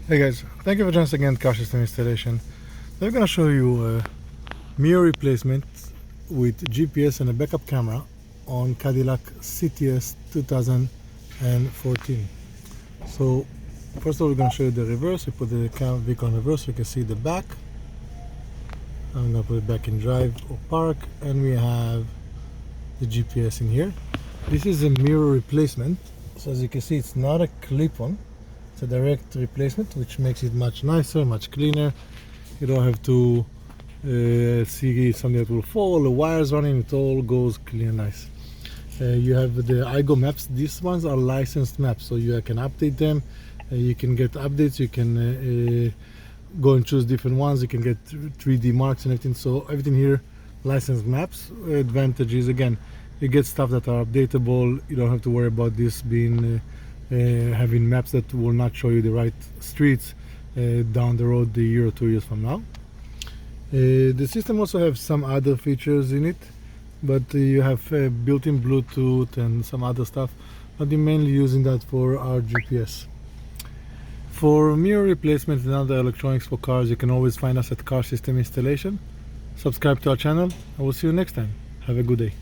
Hey guys, thank you for joining us again, car system installation. We're going to show you a mirror replacement with GPS and a backup camera on Cadillac CTS 2014. So first of all, we're going to show you the reverse. We put the vehicle in reverse so you can see the back. I'm going to put it back in drive or park, and we have the GPS in here. This is a mirror replacement, so as you can see, it's not a clip-on. It's a direct replacement, which makes it much nicer, much cleaner. You don't have to see something that will fall, the wires running, it all goes clear and nice. You have the iGo maps. These ones are licensed maps, so you can update them. You can get updates, you can go and choose different ones, you can get 3D marks and everything. So everything here, licensed maps. Advantage is, again, you get stuff that are updatable. You don't have to worry about this being having maps that will not show you the right streets down the road a year or 2 years from now. The system also has some other features in it, but you have built-in Bluetooth and some other stuff, but we're mainly using that for our GPS. For mirror replacement and other electronics for cars, you can always find us at Car System Installation. Subscribe to our channel, and we'll see you next time. Have a good day.